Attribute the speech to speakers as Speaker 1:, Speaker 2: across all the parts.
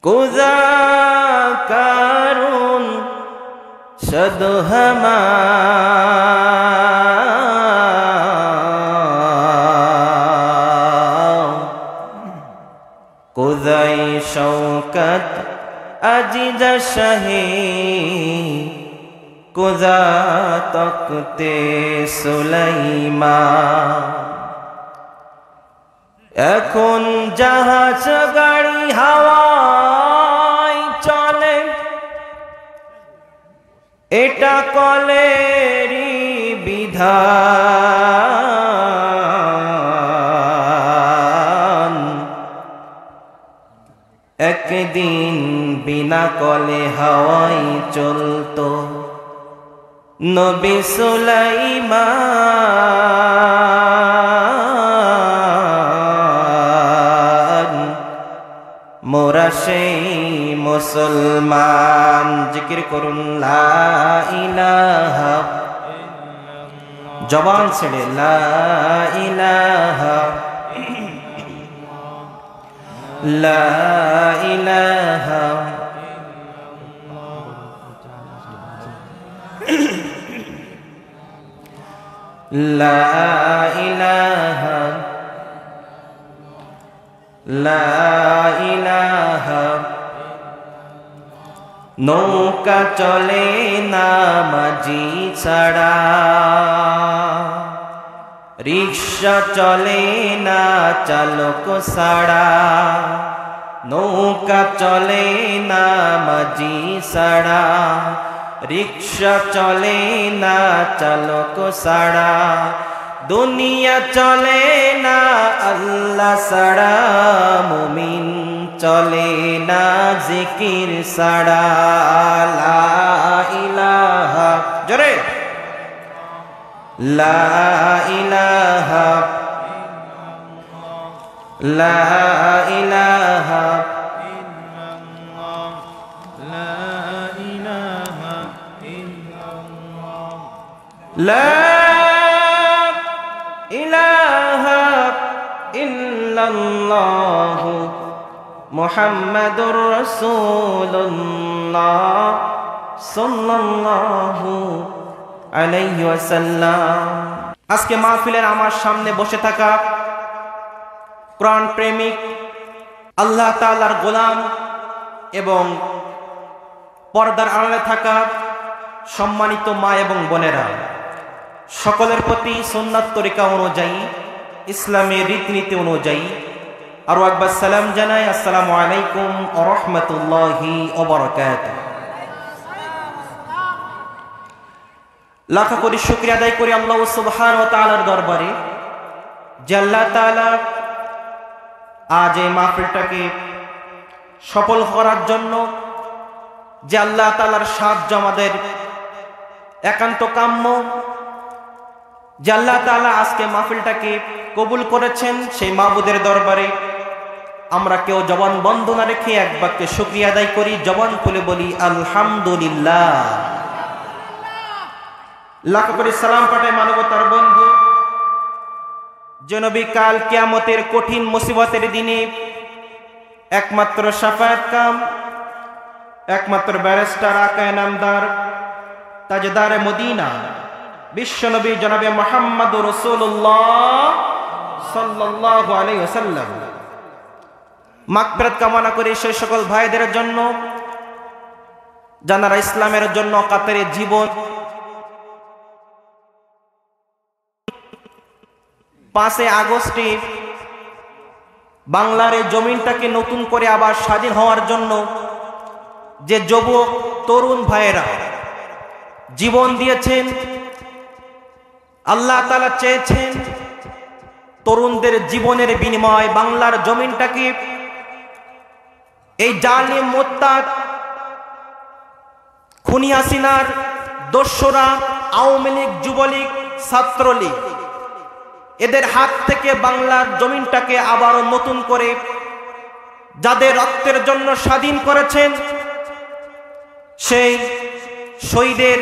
Speaker 1: কুজা কারুন শুধু হামা কুজাই শৌকত আজিজ শাহী কুজা তখতে সুলাইমান। এখন জাহাজ গাড়ি হাওয়ায় চলে, এটা কলেরই বিধান। একদিন বিনা কলে হাওয়ায় চলতো নবী সুলাইমান। মোরা সেই মুসলমান, জিকির করুন লা ইলাহা, জবান ছেড়ে লা ইলাহা লা ইলাহা লা ইলাহা লা ইলাহা। নৌকা চলে না মাঝি ছাড়া, রিক্সা চলে না চালক ছাড়া, নৌকা চলে না মাঝি ছাড়া, রিক্সা চলে না চালক ছাড়া, দুনিয়া চলে না আল্লাহ ছাড়া, মুমিন চলে না জিকির ছাড়া। লা ইলাহা, জোরে লা ইলাহা লা ইলাহা লা ইলাহা ইল্লাল্লাহ মুহাম্মাদুর রাসূলুল্লাহ সাল্লাল্লাহু আলাইহি ওয়াসাল্লাম। আজকে মাহফিলের আমার সামনে বসে থাকা কোরআন প্রেমিক, আল্লাহ তাআলার গোলাম এবং পর্দার আড়ালে থাকা সম্মানিত মা এবং বোনেরা, সকলের প্রতি সুন্নাত তরিকা অনুযায়ী, ইসলামের রীতিনীতি অনুযায়ী আরো একবার সালাম জানাই। আসসালামু আলাইকুম ওয়া রাহমাতুল্লাহি ওয়া বারাকাতুহু। লাখ কোটি শুকরিয়া আদায় করি আল্লাহ সুবহানাহু ওয়া তাআলার দরবারে যে আল্লাহ তাআলা আজ এই মাহফিলটাকে সফল করার জন্য, যে আল্লাহ তাআলার সাহায্য আমাদের একান্ত কাম্য, যে আল্লাহ তাআলা আজকে মাহফিলটাকে কবুল করেছেন, সেই মাবুদের দরবারে আমরা কেউ জবান বন্ধ না রেখে এক বাক্যে শুকরিয়া আদায় করি, জবান খুলে বলি আলহামদুলিল্লাহ। লাখ কোটি সালাম পাঠাই মানবতার বন্ধু যে নবী কাল কিয়ামতের কঠিন মুসিবতের দিনে একমাত্র শাফায়াত কাম, একমাত্র ব্যারিস্টার আকায়ে নামদার তাজদারে মদিনা বিশ্বনবী জনাবে মুহাম্মদুর রাসূলুল্লাহ সাল্লাল্লাহু আলাইহি ওয়াসাল্লাম মাগফিরাত কামনা করি সেই সকল ভাইদের জন্য যারা ইসলামের জন্য কাতারে জীবন। 5 আগস্টে বাংলার এই জমিনটাকে নতুন করে আবার স্বাধীন হওয়ার জন্য যে যুবক তরুণ ভাইয়েরা জীবন দিয়েছেন, আল্লাহ তাআলা চেয়েছেন তরুণদের জীবনের বিনিময় বাংলার জমিনটাকে এই জালিম মুত্তাদ খুনি হাসিনার দস্যুরা, আওয়ামী লীগ, যুবলীগ, ছাত্রলীগ, এদের হাত থেকে বাংলার জমিনটাকে আবারও নতুন করে যাদের রক্তের জন্য স্বাধীন করেছেন, সেই শহীদের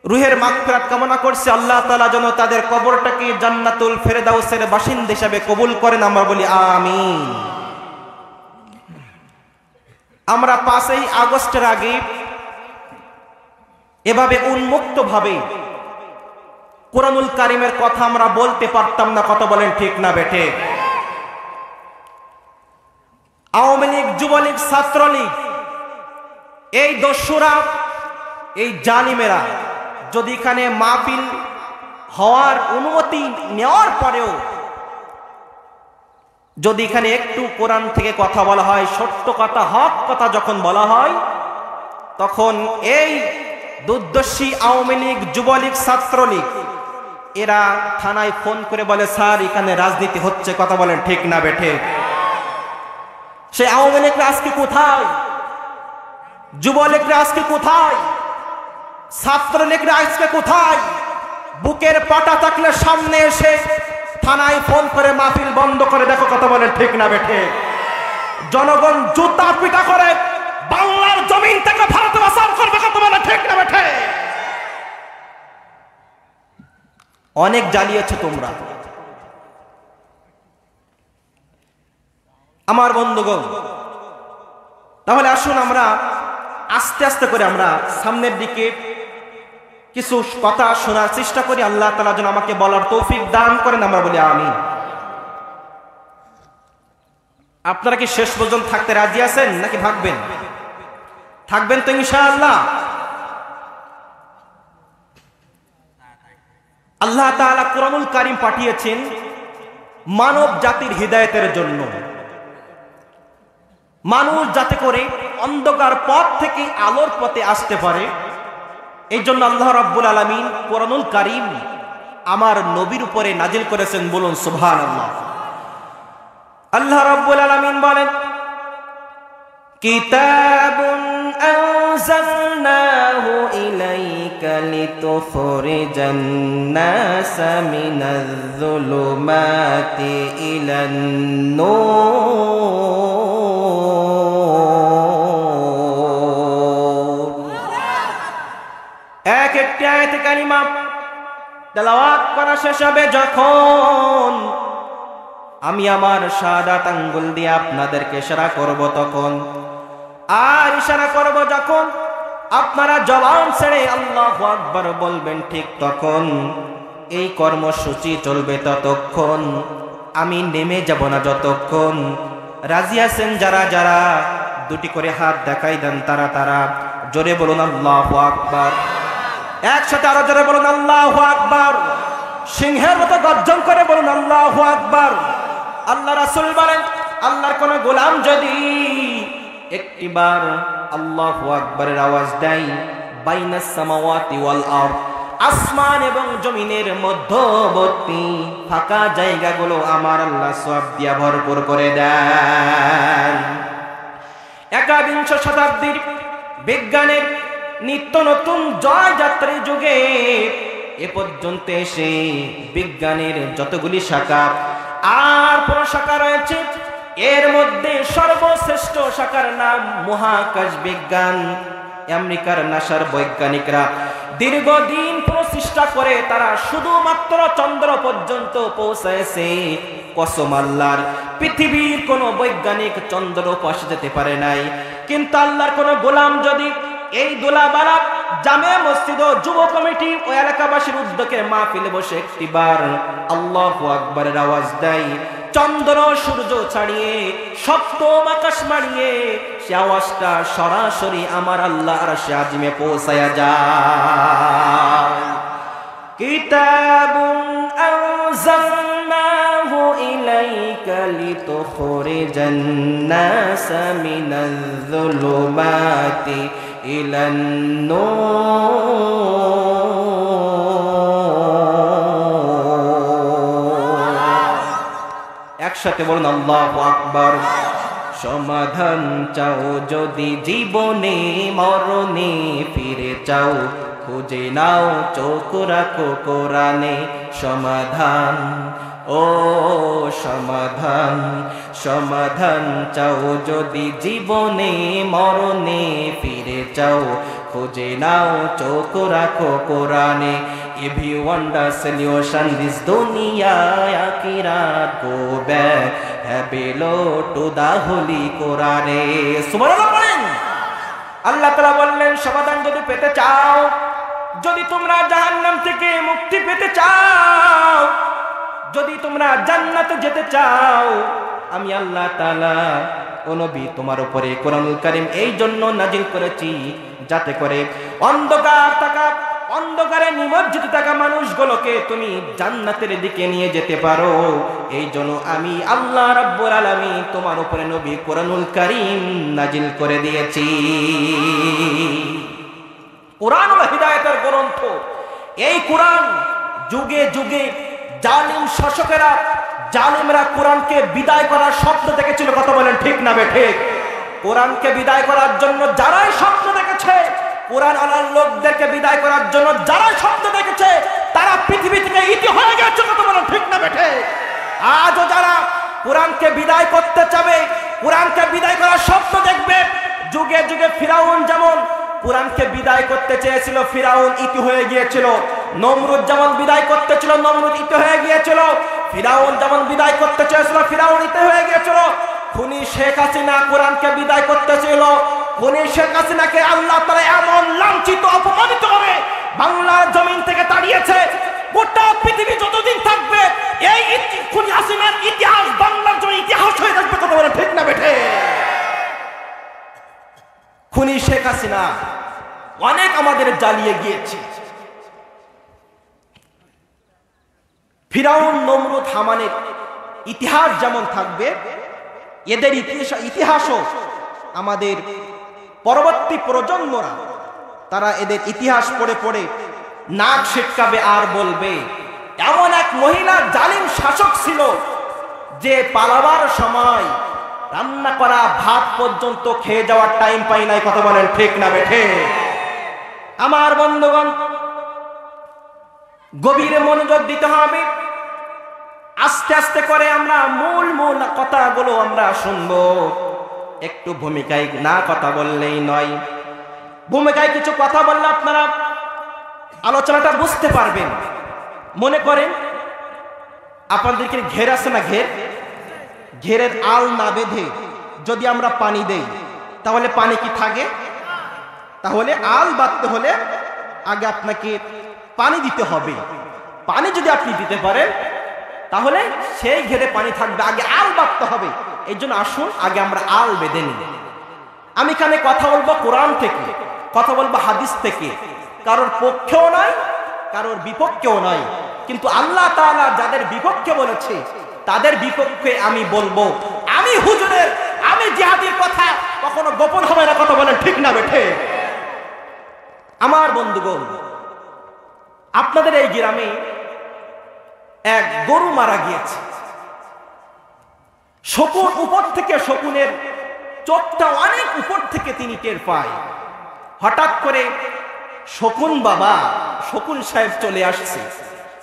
Speaker 1: রুহের মাগফিরাত কামনা করছে। আল্লাহ তাআলা যেন তাদের কবরটাকে জান্নাতুল ফেরদাউসের বাসিন্দা হিসেবে কবুল করেন, আমরা বলি আমিন। আমরা 5ই আগস্টের আগে এভাবে উন্মুক্তভাবে কোরআনুল কারীমের কথা আমরা বলতে পারতাম না। কথা বলেন ঠিক না বেঠে? আওয়ামী লীগ, যুবলীগ, ছাত্রলীগ, এই দস্যুরা, এই জালিমেরা যদি এখানে মাহফিল হওয়ার অনুমতি নেওয়ার পরেও যদি এখানে একটু কোরআন থেকে কথা বলা হয়, সত্য কথা, হক কথা যখন বলা হয়, তখন এই দুর্দর্শী আওয়ামী লীগ, যুবলীগ, ছাত্রলীগ এরা থানায় ফোন করে বলে, স্যার এখানে রাজনীতি হচ্ছে। কথা বলেন ঠিক না বেঠে? সেই আওয়ামী লীগরা আজকে কোথায়? যুবলীগরা আজকে কোথায়? ছাত্রলীগরা আজকে কোথায়? বুকের পাটা থাকলে সামনে এসে থানায় ফোন করে মাহফিল বন্ধ করে দেখো। কথা বলেন ঠিক না বেঠে? জনগণ জুতা পিটা করে বাংলার জমিন থেকে ভারতে বাসার করবে। কথা বলেন ঠিক না বেঠে? অনেক জ্বালিয়েছো তোমরা। আমার বন্ধুগণ, তাহলে আসুন আমরা আস্তে আস্তে করে আমরা সামনের দিকে কিছু কথা শোনার চেষ্টা করি। আল্লাহ তাআলা যেন আমাকে বলার তৌফিক দান করেন, আমরা বলি আমিন। আপনারা কি শেষ পর্যন্ত থাকতে রাজি আছেন নাকি ভাগবেন? থাকবেন তো ইনশাআল্লাহ? আল্লাহ তাআলা কোরআনুল কারীম পাঠিয়েছেন মানব জাতির হিদায়াতের জন্য, মানুষ যাতে করে অন্ধকার পথ থেকে আলোর পথে আসতে পারে। এই জন্য আল্লাহ রাব্বুল আলামিন কোরআনুল কারীম আমার নবীর উপরে নাজিল করেছেন। বলুন সুবহানাল্লাহ। আল্লাহ রাব্বুল আলামিন বলেন, কিতাবুন আনজালনাহু ইলাইকা লিতুখরিজান নাসা মিনাজ যুলুমাতি ইলান নূর। এক একটি আয়াতে কারিমা তেলাওয়াত করা শেষ হবে যখন আমি আমার শাহাদাত আঙ্গুল দিয়ে আপনাদেরকে ইশারা করব তখন, আর ইশারা করব যখন আপনারা জবান ছেড়ে আল্লাহু আকবার বলবেন, ঠিক তখন এই কর্মসূচি চলবে ততক্ষণ, আমি নেমে যাব না যতক্ষণ। রাজি আছেন যারা যারা? দুটি করে হাত দেখাই দেন তারা তারা। জোরে বলুন আল্লাহু আকবার। একসাথে আরো জোরে বলুন আল্লাহু আকবার। সিংহের মতো গর্জন করে বলুন আল্লাহু আকবার। আল্লাহ রাসূল বলেন, আল্লাহর কোন গোলাম যদি একটিবার আল্লাহু আকবারের আওয়াজ দেয়, বাইনাস সামাওয়াতি ওয়াল আরদ, আসমান এবং জমিনের মধ্যবর্তী ফাঁকা জায়গাগুলো আমার আল্লাহ সওয়াব দিয়া ভরপুর করে দেন। 21 শতাব্দীর বিজ্ঞানের নিত্য নতুন জয়যাত্রী যুগে এ পর্যন্ত এসে বিজ্ঞানের যতগুলি শাখা আর প্রশাখা রয়েছে, এর মধ্যে সর্বশ্রেষ্ঠ শাখার নাম মহাকাশ বিজ্ঞান। আমেরিকার নাসার বৈজ্ঞানিকরা দীর্ঘদিন প্রচেষ্টা করে তারা শুধুমাত্র চন্দ্র পর্যন্ত পৌঁছেছে। কসম আল্লাহর, পৃথিবীর কোন বৈজ্ঞানিক চন্দ্র পাশে যেতে পারে নাই। কিন্তু আল্লাহর কোন গোলাম যদি এই দোলাবালা জামে মসজিদ ও যুব কমিটি ও এলাকাবাসীর উদ্যোগে মাহফিলে বসে একটিবার আল্লাহু আকবারের আওয়াজ দেয়, চন্দ্র সূর্য ছাড়িয়ে সপ্তম আকাশ মাড়িয়ে সে আওয়াজটা সরাসরি আমার আল্লাহ আরশে আজিমে পৌঁছায়া যায়। কিতাবুন আনজালনাহু ইলাইকা লিতুখরিজান নাসা মিনাজ যুলুমাতি ইলান নূর। একসাথে বলুন আল্লাহু আকবার। সমাধান চাও যদি জীবনে মরণে, ফিরে চাও খুঁজে নাও চোখ রাখো কোরআনে। সমাধান, ও সমাধান, সমাধান চাও যদি জীবনে মরণে, ফিরে চাও খুঁজে নাও চোখ রাখো কোরআনে। If you want a solution this dunya akhirat, go back, have a look to the holy Quran. Subhanallah বলেন। আল্লাহ তাআলা বললেন, সমাধান যদি পেতে চাও, যদি তোমরা জাহান্নাম থেকে মুক্তি পেতে চাও, যদি তোমরা জান্নাতে যেতে চাও, আমি আল্লাহ তাআলা ও নবী তোমার উপরে কোরআনুল কারীম এই জন্য নাজিল করেছি যাতে করে অন্ধকারে নিমজ্জিত থাকা মানুষগুলোকে তুমি জান্নাতের দিকে নিয়ে যেতে পারো। এই জন্য আমি আল্লাহ রাব্বুল আলামিন তোমার উপরে নবী কোরআনুল কারীম নাজিল করে দিয়েছি। কোরআন হলো হিদায়াতের গ্রন্থ। এই কোরআন যুগে যুগে জালিম শাসকেরা, জালিমরা কোরআনকে বিদায় করার স্বপ্ন দেখেছিল। কথা বলেন ঠিক না বেঠিক? কোরআনকে বিদায় করার জন্য যারাই স্বপ্ন দেখেছে, কোরআন আলার লোকদেরকে বিদায় করার জন্য যারা স্বপ্ন দেখেছে, তারা পৃথিবী থেকে ইতি হয়ে গেছে। কথা বলেন ঠিক না বেঠিক? আজও যারা কোরআনকে বিদায় করতে চাবে, কোরআনকে বিদায় করার স্বপ্ন দেখবে, যুগে যুগে ফিরাউন যেমন কোরআনকে বিদায় করতে চেয়েছিল, ফিরাউন ইতি হয়ে গিয়েছিল। নমরুদ যেমন বিদায় করতে ছিল, নমরুদ ইতি হয়ে গিয়েছিল। ফিরাউন যেমন বিদায় করতে চেয়েছিল, ফিরাউন ইতি হয়ে গিয়েছিল। খুনি শেখ হাসিনা কোরআনকে বিদায় করতে ছিল। খুনি শেখ হাসিনাকে আল্লাহ তাআলা এমন লাঞ্ছিত, অপমানিত করে বাংলার জমিন থেকে তাড়িয়েছে, গোটা পৃথিবী যতদিন থাকবে এই খুনি হাসিনার ইতিহাস বাংলার জন্য ইতিহাস হয়ে থাকবে। কথা বলে ঠিক না বেঠে? খুনি শেখ হাসিনা অনেক আমাদের জ্বালিয়ে গিয়েছে। ফিরাউন, নমরুদ, হামানের ইতিহাস যেমন থাকবে, এদের ইতিহাসও আমাদের পরবর্তী প্রজন্মরা তারা এদের ইতিহাস পড়ে পড়ে নাক ছিটকাবে আর বলবে, এমন এক মহিলা জালিম শাসক ছিল যে পালাবার সময় রান্না করা ভাত পর্যন্ত খেয়ে যাওয়ার টাইম পাই নাই। কথা বলেন ঠিক না বেঠে? আমার বন্ধুগণ, গভীরে মনোযোগ দিতে হবে। আস্তে আস্তে করে আমরা মূল কথাগুলো আমরা শুনবো। একটু ভূমিকায় না কথা বললেই নয়। ভূমিকায় কিছু কথা বললে আপনারা আলোচনাটা বুঝতে পারবেন। মনে করেন আপনাদেরকে ঘের আছে না, ঘেরের আল না বেঁধে যদি আমরা পানি দেই, তাহলে পানি কি থাকে? তাহলে আল বাঁধতে হলে আগে আপনাকে পানি দিতে হবে। পানি যদি আপনি দিতে পারেন তাহলে সেই ঘেরে পানি থাকবে, আগে আল বাঁধতে হবে। এই জন্য আসুন আগে আমরা আল বেঁধে নিই। আমি এখানে কথা বলবো কোরআন থেকে, কথা বলবো হাদিস থেকে, কারোর পক্ষেও নয়, কারোর বিপক্ষেও নয়। কিন্তু আল্লাহ তাআলা যাদের বিপক্ষে বলেছে তাদের বিপক্ষে আমি বলবো। আমি হুজুরের, আমি জিহাদের কথা কখনো গোপন হবে না। কথা বলেন ঠিক না বেঠে? আমার বন্ধুগণ, আপনাদের এই গ্রামে এক গরু মারা গিয়েছে। শকুন উপর থেকে, শকুনের চোখটা অনেক উপর থেকে তিনি টের পায়। হঠাৎ করে শকুন বাবা, শকুন সাহেব চলে আসছে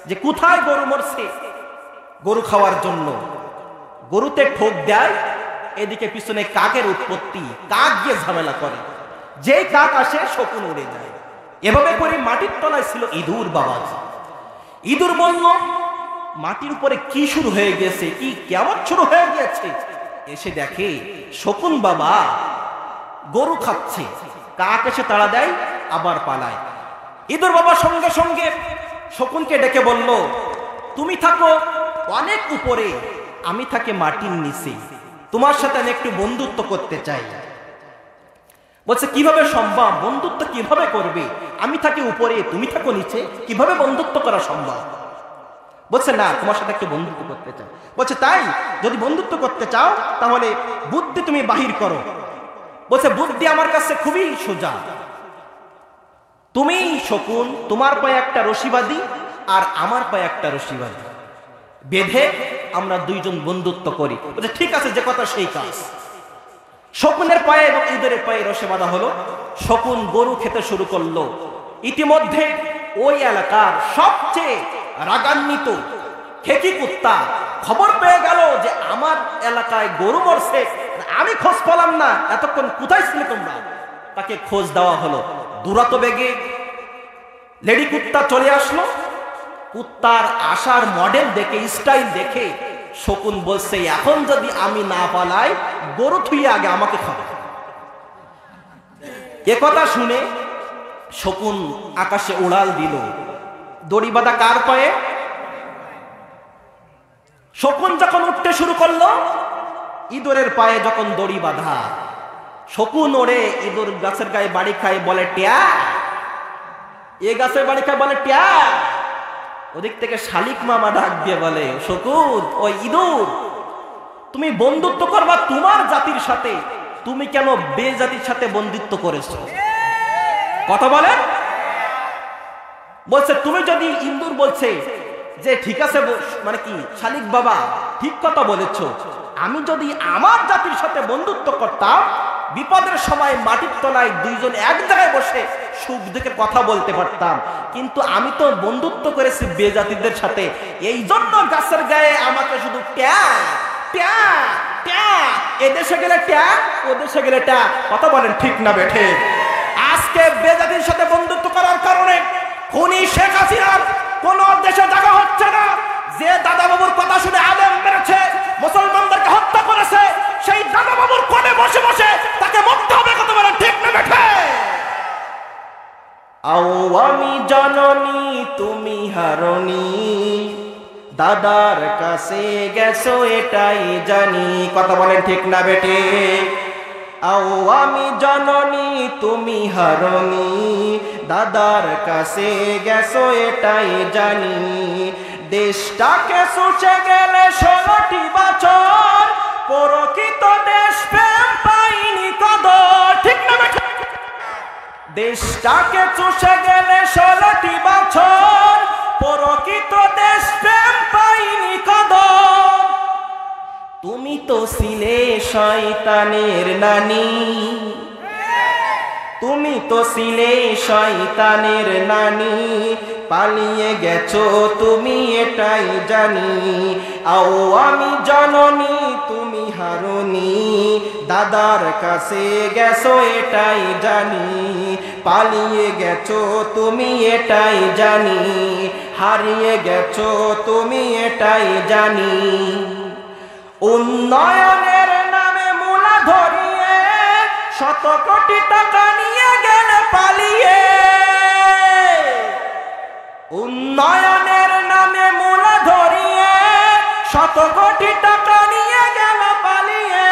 Speaker 1: যে কোথায় গরু মরছে, গরু খাওয়ার জন্য। গরুতে ঠোক দেয়, এদিকে পিছনে কাকের উৎপত্তি, কাক গিয়ে ঝামেলা করে। যে কাক আসে শকুন উড়ে যায়। এভাবে করে মাটির তলায় ছিল ইঁদুর বাবাজি। ইঁদুর বলল, মাটির উপরে কি শুরু হয়ে গেছে, কি কেমন শুরু হয়ে গেছে। এসে দেখে শকুন বাবা গরু খাচ্ছে। কাক এসে তাড়া দেয়, আবার পালায়। ইঁদুর বাবা সঙ্গে সঙ্গে শকুনকে ডেকে বলল, তুমি থাকো অনেক উপরে, আমি থাকি মাটির নিচে, তোমার সাথে আমি একটু বন্ধুত্ব করতে চাই। বলছে কিভাবে সম্ভব? বন্ধুত্ব কিভাবে করবে? আমি থাকি উপরে, তুমি থাকো নিচে, কিভাবে বন্ধুত্ব করা সম্ভব? বলছে না, তোমার সাথে একটু বন্ধুত্ব করতে চাই। বলছে তাই? যদি বন্ধুত্ব করতে চাও তাহলে বুদ্ধি তুমি বাহির করো। বলছে বুদ্ধি আমার কাছে খুবই সোজা। তুমি শকুন, তোমার পায়ে একটা রশি বাঁধি আর আমার পায়ে একটা রশি বাঁধি, বেঁধে আমরা দুইজন বন্ধুত্ব করি। বলছে ঠিক আছে, যে কথা সেই কাজ। শকুনের পায়ে এবং ইঁদুরের পায়ে রশি বাঁধা হলো। শকুন গরু খেতে শুরু করলো। ইতিমধ্যে ওই এলাকার সবচেয়ে রাগান্বিত খেকি কুত্তা খবর পেয়ে গেল যে আমার এলাকায় গরু মরছে, আমি খোঁজ পেলাম না, এতক্ষণ কোথায় ছিলে তোমরা? তাকে খোঁজ দেওয়া হলো। দুরাত বেগে লেডি কুত্তা চলে আসলো। কুত্তার আসার মডেল দেখে, স্টাইল দেখে শকুন বলছে, এখন যদি আমি না পালাই, গরু থুয়ে আগে আমাকে খাবে। একথা শুনে শকুন আকাশে উড়াল দিল। দড়ি বাঁধা কার পায়ে? শকুন যখন উঠতে শুরু করলো, ইঁদুরের পায়ে যখন দড়ি বাঁধা, শকুন ওড়ে, ইঁদুর গাছের গায়ে বাড়ি খায়, বলে ট্যা। এ গাছের বাড়ি খায়, বলে ট্যা। ওদিক থেকে শালিক মামা ডাক দিয়ে বলে, শকুন, ওই ইঁদুর, তুমি বন্ধুত্ব করবা তোমার জাতির সাথে, তুমি কেন বেজাতির সাথে বন্ধুত্ব করেছো? কথা বলে। বলছে তুমি যদি, ইন্দুর বলছে যে ঠিক আছে, মানে কি শালিক বাবা ঠিক কথা বলেছো, আমি যদি আমার জাতির সাথে বন্ধুত্ব করতাম, বিপদের সময় মাটির তলায় দুইজন এক জায়গায় বসে সুখ দুঃখের কথা বলতে পারতাম, কিন্তু আমি তো বন্ধুত্ব করেছি বেজাতিদের সাথে, এই জন্য গাছের গায়ে আমাকে শুধু ট্যা ট্যা ট্যা, এদেশে গেলে ট্যা, ওদেশে গেলে ট্যা। কথা বলেন ঠিক না বেঠে? আজকে বেজাতির সাথে বন্ধুত্ব করার কারণে খুনি শেখ হাসিনার কোন দেশে জায়গা হচ্ছে না। যে দাদা বাবুর কথা শুনে আলেম মেরেছে, মুসলমানদেরকে হত্যা করেছে, সেই দাদা বাবুর কোণে বসে বসে তাকে মরতে হবে। কথা বলেন ঠিক না বেঠে? আওয়ামী জননী তুমি হারনি, দাদার কাছে গেছো এটাই জানি। কথা বলেন ঠিক না বেটে? আওয়ামী জননী তুমি হারনি, দাদার কাছে গেছো এটাই জানি। দেশটাকে শুষে গেলে 16টি বছর, প্রকৃত দেশ প্রেম পাইনি কদর। ঠিক না বেটে? দেশটাকে চুষে গেলে 16টি বছর, প্রকৃত দেশ প্রেম পাইনি কদর। তুমি তো ছিলে শয়তানের নানি, তুমি তো ছিলে শয়তানের নানি, পালিয়ে গেছো তুমি এটাই জানি। আওয়ামী জননী তুমি হারনি, দাদার কাছে গেছো এটাই জানি। পালিয়ে গেছো তুমি এটাই জানি, হারিয়ে গেছো তুমি এটাই জানি। উন্নয়নের নামে মূলা ধরিয়ে, 100 কোটি টাকা নিয়ে গেলে পালিয়ে। উন্নয়নের নামে মূলা ধরিয়ে, 100 কোটি টাকা নিয়ে গেল পালিয়ে।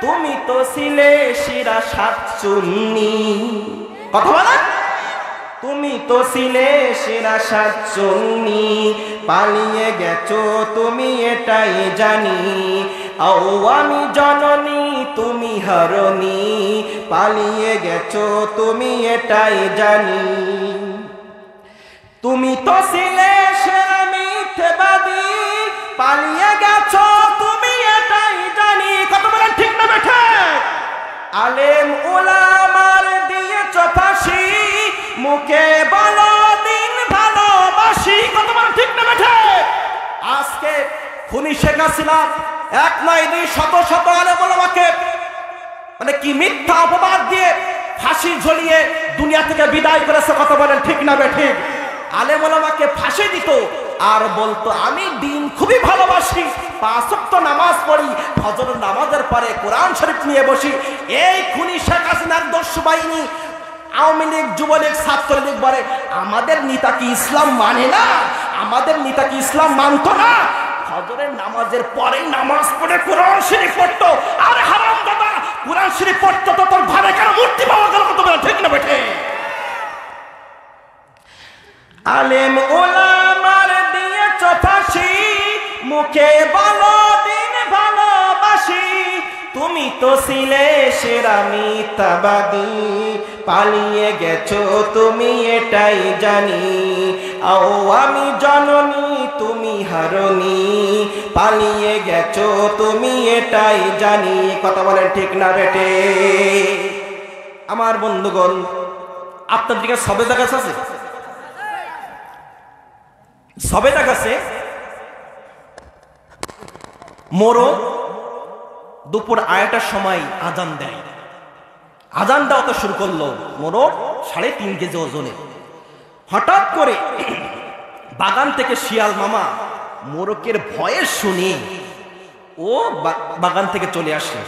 Speaker 1: তুমি তো ছিলে শিরা সাতচুন্নি। কথা বলা। তুমি তো ছিলে শিরা সাতচুন্নি, পালিয়ে গেছো তুমি এটাই জানি। আওয়ামী জননী তুমি হারনি, পালিয়ে গেছো তুমি এটাই জানি। তুমি তো ছিলে সেরা মিথ্যাবাদী, পালিয়ে গেছো তুমি এটাই জানি। কত বলেন ঠিক না বেঠে? আলেম ওলামার দিয়েছো ফাঁসি, মুখে বলো দিন ভালোবাসি। কত বলেন ঠিক না বেঠে? আজকে খুনি শেখ হাসিনা 1 নয় 2 শত শত আলেম ওলামাকে মানে কি মিথ্যা অপবাদ দিয়ে ফাঁসি ঝুলিয়ে দুনিয়া থেকে বিদায় করেছে। কথা বলেন ঠিক না বেঠিক? আলেম ওলামাকে ফাঁসি দিত আর বলতো আমি দিন খুবই ভালোবাসি, 5 ওয়াক্ত নামাজ পড়ি, ফজরের নামাজের পরে কোরআন শরীফ নিয়ে বসি। এই খুনি শেখ হাসিনার দস্যু বাহিনী আওয়ামী লীগ, যুবলীগ, ছাত্রলীগ বলে আমাদের নেতা কি ইসলাম মানে না, আমাদের নেতা কি ইসলাম মানতো না। ফজরের নামাজের পরেই নামাজ পড়ে কোরআন শরীফ পড়তো। আরে হারাম দাদা, কোরআন শরীফ পড়তো তো তোর ঘরে কেন মূর্তি পাওয়া গেল? কত বলে ঠিক না বেঠে? আলেম ওলামার দিয়েছো ফাঁসি, মুখে বলো দিন ভালোবাসি। তুমি তো ছিলে সেরা মিথ্যাবাদী, পালিয়ে গেছো তুমি এটাই জানি। আওয়ামী জননী তুমি হারনি, পালিয়ে গেছো তুমি এটাই জানি। কথা বলেন ঠিক না বেটে? আমার বন্ধুগণ, আপনার দিকে সবেদা গাছ আছে? সবেদা গাছে মোরগ দুপুর 2টার সময় আজান দেয়। আজান দেওয়া শুরু করলো। মোরগ 3.5 কেজি ওজনে। হঠাৎ করে বাগান থেকে শিয়াল মামা মোরগের ভয়ে শুনে ও বাগান থেকে চলে আসে।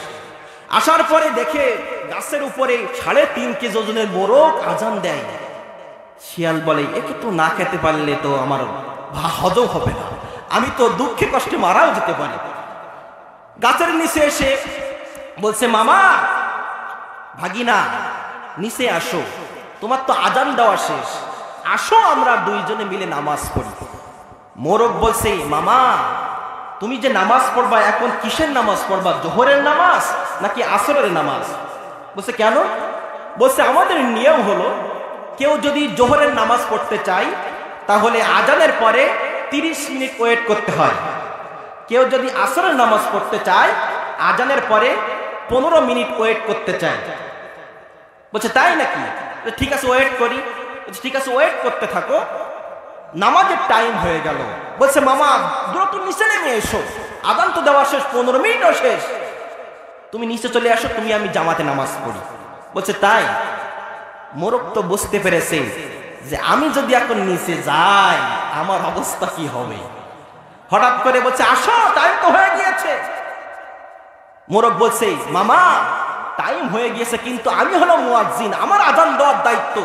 Speaker 1: আসার পরে দেখে গাছের উপরে 3.5 কেজি ওজনের মোরগ আজান দেয়। শিয়াল বলে, একে তো না খেতে পারলে তো আমার হজম হবে না, আমি তো দুঃখে কষ্টে মারাও যেতে পারি। গাছের নিচে এসে বলছে, মামা ভাগিনা নিচে আসো, তোমার তো আজান দেওয়া শেষ, আসো আমরা দুইজনে মিলে নামাজ পড়ি। মোরগ বলছে, মামা তুমি যে নামাজ পড়বা এখন কিসের নামাজ পড়বা, জোহরের নামাজ নাকি আসরের নামাজ? বলছে কেন? বলছে আমাদের নিয়ম হলো কেউ যদি জোহরের নামাজ পড়তে চায় তাহলে আজানের পরে 30 মিনিট ওয়েট করতে হয়, কেউ যদি আসরের নামাজ পড়তে চায় আজানের পরে 15 মিনিট ওয়েট করতে চায়। বলছে তাই নাকি? ঠিক আছে ওয়েট করি। ঠিক আছে ওয়েট করতে থাকো, নামাজের টাইম হয়ে গেল। বলছে মামা দ্রুত নিচে নেমে এসো, আজান তো দেওয়া শেষ, 15 মিনিটও শেষ, তুমি নিচে চলে আসো, তুমি আমি জামাতে নামাজ পড়ি। বলছে তাই? মোরগ তো বুঝতে পেরেছে যে আমি যদি এখন নিচে যাই আমার অবস্থা কি হবে। হঠাৎ করে বলছে, আসো টাইম তো হয়ে গিয়েছে। মোরগ বলছে, মামা টাইম হয়ে গিয়েছে কিন্তু আমি হলো মুয়াজ্জিন, আমার আজান দেওয়ার দায়িত্ব,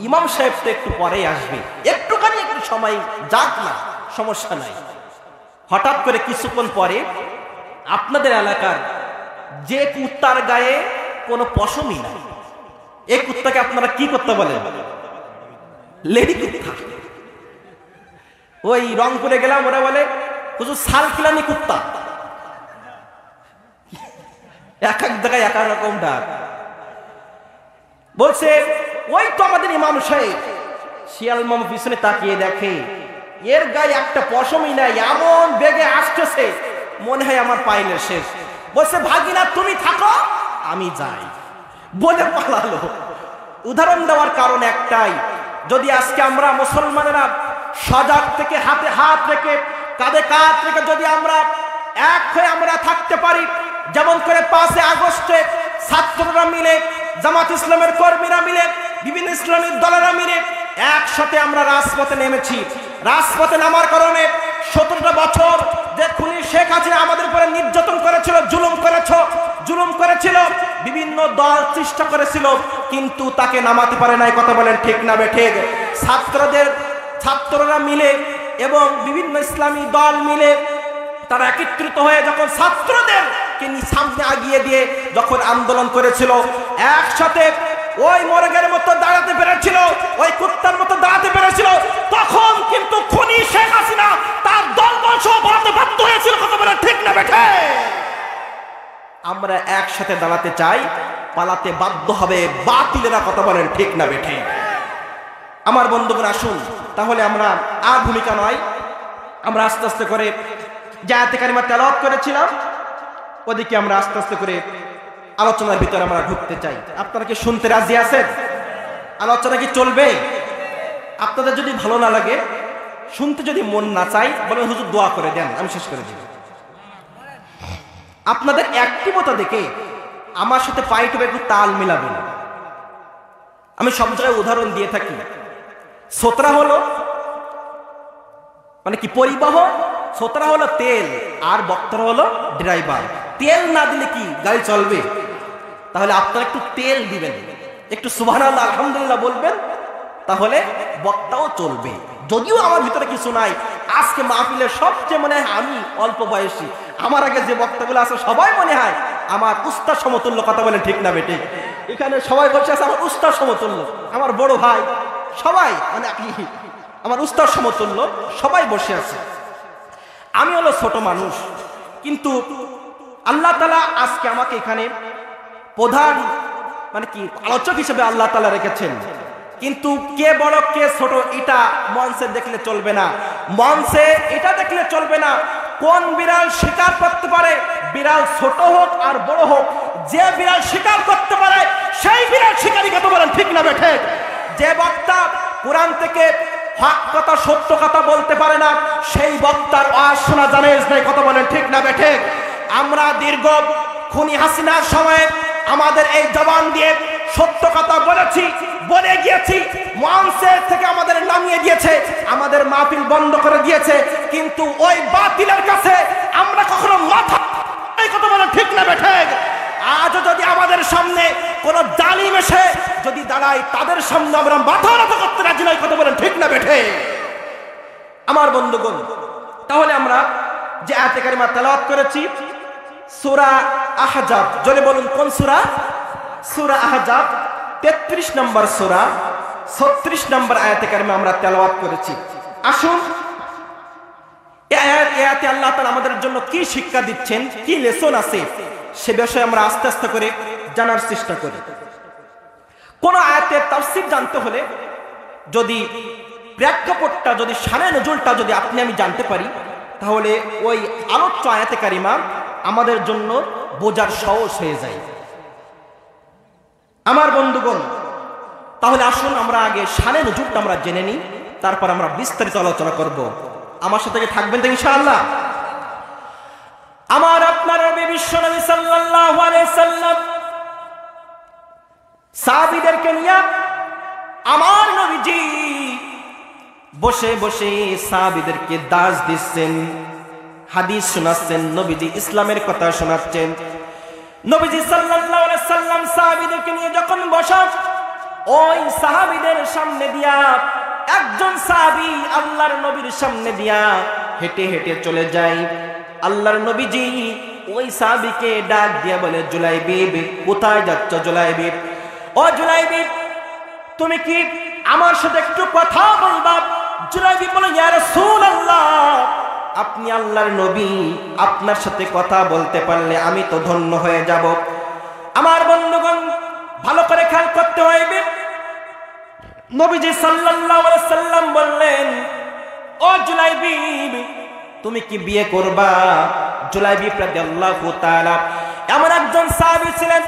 Speaker 1: ইমাম সাহেব তো একটু পরে আসবে, একটুখানি একটু সময় যাক না, সমস্যা নাই। হঠাৎ করে কিছুক্ষণ পরে আপনাদের এলাকার যে কুত্তার গায়ে কোনো পশমই নাই, এই কুত্তাকে আপনারা কি করতে বলেন? লেডি কুত্তা। ওই রংপুরে গেলাম, ওরা বলে হুজুর সালকিলানি কুত্তা, এক এক জায়গায় এক এক রকম ডাক। বলছে ওই তো আমাদের ইমাম সাহেব। শিয়াল মামা পিছনে তাকিয়ে দেখে এর গায়ে একটা পশমই নাই, এমন বেগে আসতেছে মনে হয় আমার পাইলের শেষ। বলছে ভাগিনা তুমি থাকো আমি যাই, বলে পালালো। উদাহরণ দেওয়ার কারণ একটাই, যদি আজকে আমরা মুসলমানেরা সজাগ থেকে হাতে হাত রেখে কাঁধে কাঁধ রেখে যদি আমরা এক হয়ে আমরা থাকতে পারি, যেমন করে 5 আগস্টে ছাত্ররা মিলে, জামাত ইসলামের কর্মীরা মিলে, বিভিন্ন ইসলামিক দলেরা মিলে একসাথে আমরা রাজপথে নেমেছি। রাজপথে নামার কারণে 17টা বছর যে খুনি শেখ হাসিনা আমাদের উপরে নির্যাতন করেছিল, জুলুম করেছিল, বিভিন্ন দল চেষ্টা করেছিল কিন্তু তাকে নামাতে পারে নাই। কথা বলেন ঠিক না বেঠিক? ছাত্ররা মিলে এবং বিভিন্ন ইসলামী দল মিলে তারা একত্রিত হয়ে যখন ছাত্রদেরকে সামনে আগিয়ে দিয়ে যখন আন্দোলন করেছিল, একসাথে ওই মোরগের মতো দাঁড়াতে পেরেছিল, ওই কুত্তার মতো দাঁড়াতে পেরেছিল, তখন কিন্তু খুনি শেখ হাসিনা তার দলবল সহ পালাতে বাধ্য হয়েছিল। কথা বলে ঠিক না বেঠে? আমরা একসাথে দাঁড়াতে চাই, পালাতে বাধ্য হবে বাতিলেরা। কথা বলেন ঠিক না বেঠে? আমার বন্ধুগণ আসুন তাহলে আমরা আর ভূমিকা নয়, আমরা আস্তে আস্তে করে যে আয়াতে কারিমা তেলাওয়াত করেছিলাম ওদিকে আমরা আস্তে আস্তে করে আলোচনার ভিতরে আমরা ঢুকতে চাই। আপনারা কি শুনতে রাজি আছেন? আলোচনা কি চলবে? আপনাদের যদি ভালো না লাগে, শুনতে যদি মন না চাই, বলেন হুজুর দোয়া করে দেন, আমি শেষ করে দিব। আপনাদের অ্যাক্টিভতা দেখে আমার সাথে পাইটুবে একটু তাল মিলাবেন। আমি সব জায়গায় উদাহরণ দিয়ে থাকি। সোতরা হলো মানে কি পরিবহন, সোতরা হলো তেল, আর বক্তারা হলো ড্রাইভার। তেল না দিলে কি গাড়ি চলবে? তাহলে আপনারা একটু তেল দিবেন, একটু সুবহানাল্লাহ আলহামদুলিল্লাহ বলবেন, তাহলে বক্তাও চলবে। যদিও আমার ভিতরে কিছু নাই, আজকে মাহফিলের সবচেয়ে মনে হয় আমি অল্প বয়সী, আমার আগে যে বক্তাগুলো আছে সবাই মনে হয় আমার উস্তাদ সমতুল্য। কথা বলেন ঠিক না বেটে? এখানে সবাই বসে আছে আমার উস্তাদ সমতুল্য, আমার বড় ভাই সবাই মানে আমার উস্তাদ সমতুল্য, সবাই বসে আছে। আমি হলো ছোট মানুষ, কিন্তু আল্লাহ তাআলা আজকে আমাকে এখানে প্রধান মানে কি আলোচক হিসেবে আল্লাহ তাআলা রেখেছেন। কিন্তু কে বড় কে ছোট এটা মঞ্চে দেখলে চলবে না, মঞ্চে এটা দেখলে চলবে না কোন বিড়াল শিকার করতে পারে, বিড়াল ছোট হোক আর বড় হোক, যে বিড়াল শিকার করতে পারে সেই বিড়াল শিকারী। কথা বলেন ঠিক না বেঠে? যে বক্তা কোরআন থেকে হক কথা সত্য কথা বলতে পারে না সেই বক্তার আওয়াজ শোনা জায়েজ নাই। কথা বলেন ঠিক না বেঠে? আমরা দীর্ঘ খুনি হাসিনার সময়ে আমাদের এই জবান দিয়ে সত্য কথা বলেছি, বলে গিয়েছি, মঞ্চের থেকে আমাদের নামিয়ে দিয়েছে, আমাদের মাহফিল বন্ধ করে দিয়েছে, কিন্তু ওই বাতিলের কাছে আমরা কখনো মাথা। এই কথা বলেন ঠিক না বেঠে? দাঁড়ায় তাদের সামনে আমরা মাথা নত করতে রাজি নয়। কথা বলেন ঠিক না বেঠে? আমার বন্ধুগণ, তাহলে আমরা যে আয়াতে কারিমা তেলাওয়াত করেছি সূরা আহজাব, জোরে বলুন কোন সূরা? সূরা আহজাব 33 নম্বর সূরা 36 নম্বর আয়াতে কারিমা আমরা তেলাওয়াত করেছি। আসুন এই আয়াতে আল্লাহ তাআলা আমাদের জন্য কি শিক্ষা দিচ্ছেন, কি লেসন আছে সে বিষয়ে আমরা আস্তে আস্তে করে জানার চেষ্টা করি। কোন আয়াতের তাফসীর জানতে হলে যদি প্রেক্ষাপটটা, যদি শানে নজুলটা যদি আপনি আমি জানতে পারি, তাহলে ওই আলোচ্য আয়াতে কারিমা আমাদের জন্য বোঝার সহজ হয়ে যায়। আমার বন্ধুগণ, তাহলে আসুন আমরা আগে শানে নজুলটা আমরা জেনে নিই, তারপর আমরা বিস্তারিত আলোচনা করব। আমার সাথে থাকবেন তো ইনশাআল্লাহ? আমার আপনার নবী বিশ্বনবী সাল্লাল্লাহু আলাইহি সাল্লাম সাহাবীদেরকে নিয়ে আমার নবীজি বসে বসে সাহাবীদেরকে দাস দিচ্ছেন, হাদিস শোনাচ্ছেন, নবীজি ইসলামের কথা শোনাচ্ছেন। নবীজি সাল্লাল্লাহু আলাইহি সাল্লাম সাহাবীদেরকে নিয়ে যখন বসা, ওই সাহাবীদের সামনে দিয়া একজন সাহাবী আল্লাহর নবীর সামনে দিয়া হেঁটে হেঁটে চলে যায়। আল্লাহর নবীজি ওই সাহাবীকে ডাক দিয়া বলে, জুলাইবিব, কোথায় যাচ্ছ জুলাইবিব? ও জুলাইবিব, তুমি কি আমার সাথে একটু কথা বলবা? জুলাইবিব বলে, ইয়া রাসূলুল্লাহ, আপনি আল্লাহর নবী, আপনার সাথে কথা বলতে পারলে আমি তো ধন্য হয়ে যাব। আমার বন্ধুগণ, ভালো করে খেয়াল করতে হইবে। নবীজি সাল্লাল্লাহু আলাইহি সাল্লাম বললেন, ও জুলাইবিব, তুমি কি বিয়ে করবা? জুলাইবিব রাদিয়াল্লাহু তাআলা এমন একজন সাহাবী ছিলেন,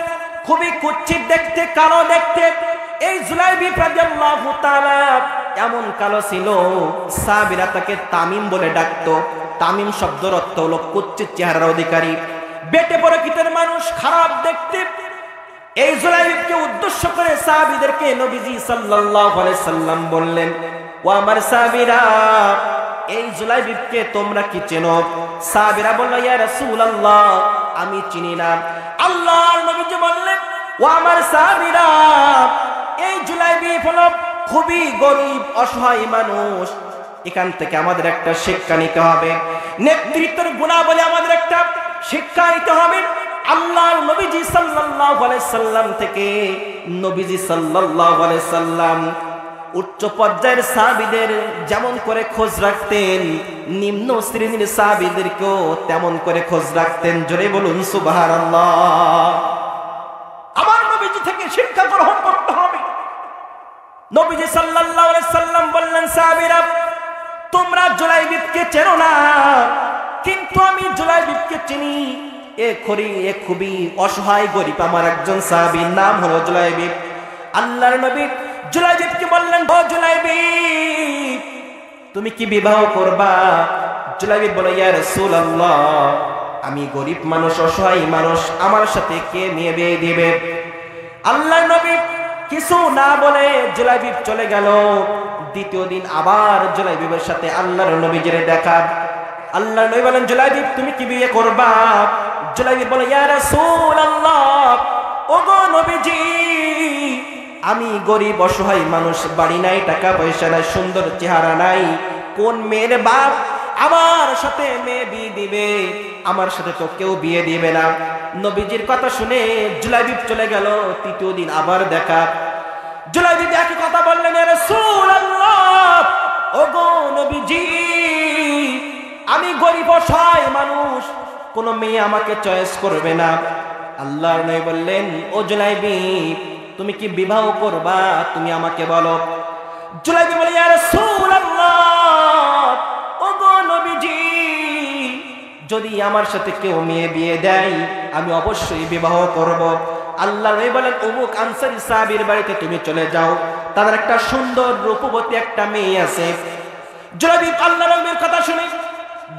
Speaker 1: খুবই কুৎসিত দেখতে, কালো দেখতে। এই জুলাইবিব রাদিয়াল্লাহু তাআলা এমন কালো ছিল, সাহাবীরা তাকে তামিম বলে ডাকতো। তামিম শব্দের অর্থ হলো কুৎসিত চেহারার অধিকারী, বেটে প্রকৃতির মানুষ, খারাপ দেখতে। এই জুলাইবিবকে উদ্দেশ্য করে সাহাবীদেরকে নবীজি সাল্লাল্লাহু আলাইহি সাল্লাম বললেন, ও আমার সাহাবীরা, এই জুলাইবিবকে তোমরা কি চেনো? সাহাবীরা বলল, ইয়া রাসূলুল্লাহ, আমি চিনি না। আল্লাহর নবীজি বললেন, ও আমার সাহাবীরা, এই জুলাইবিব হলো খুবই গরীব, অসহায় মানুষ। এখান থেকে আমাদের একটা শিক্ষা নিতে হবে, নেতৃত্বের গুণাবলী আমাদের একটা শিক্ষা নিতে হবে। আল্লাহর নবীজি সাল্লাল্লাহু আলাইহি সাল্লাম থেকে নবীজি সাল্লাল্লাহু আলাইহি সাল্লাম উচ্চ পর্যায়ের সাহাবীদের যেমন করে খোঁজ রাখতেন, নিম্ন শ্রেণীর সাহাবীদেরকেও তেমন করে খোঁজ রাখতেন। জোরে বলুন সুবহানাল্লাহ। আমার নবীজি থেকে শিক্ষা গ্রহণ করতে হবে। নবীজি সাল্লাল্লাহু আলাইহি সাল্লাম বললেন, সাহাবীরা, তোমরা জুলাইবিবকে চেনো না, কিন্তু আমি জুলাইবিবকে চিনি। এ খুবই অসহায় গরীব আমার একজন সাহাবী, নাম হলো জুলাইবিব। আল্লাহর নবী জুলাইবিবকে বললেন, ও জুলাইবিব, তুমি কি বিবাহ করবা? জুলাইবিব বলে, ইয়া রাসূলুল্লাহ, আমি গরীব মানুষ, অসহায় মানুষ, আমার সাথে কে মেয়ে বিয়ে দিবে? আল্লাহর নবী কিছু না বলে জুলাইবিব চলে গেল। দ্বিতীয় দিন আবার জুলাইবিবের সাথে আল্লাহর নবীজির দেখা। আল্লাহর নবী বলেন, জুলাইবিব, তুমি কি বিয়ে করবা? জুলাইবিব বলে, ইয়া রাসূলুল্লাহ, ওগো নবীজি, আমি গরীব অসহায় মানুষ, বাড়ি নাই, টাকা পয়সা নাই, সুন্দর চেহারা নাই, কোন মেয়ের বাপ আমার সাথে মেয়ে বিয়ে দিবে? আমার সাথে তো কেউ বিয়ে দিবে না। নবীজির কথা শুনে জুলাইবিব চলে গেল। তৃতীয় দিন আবার দেখা। জুলাইবিব একই কথা বললেন, ইয়া রাসূলুল্লাহ, ওগো নবীজি, আমি গরীব অসহায় মানুষ, কোন মেয়ে আমাকে চয়েস করবে না। আল্লাহর নবী বললেন, ও জুলাইবিব, তুমি কি বিবাহ করবা? তুমি আমাকে বলো। জুলাইবিব বলে, ইয়া রাসূলুল্লাহ, ওগো নবীজি, যদি আমার সাথে কেউ মেয়ে বিয়ে দেয় আমি অবশ্যই বিবাহ করব। আল্লাহর নবী বলেন, অমুক আনসারী সাহাবীর বাড়িতে তুমি চলে যাও, তাদের একটা সুন্দর রূপবতী একটা মেয়ে আছে। জুলাইবিব আল্লাহর নবীর কথা শুনে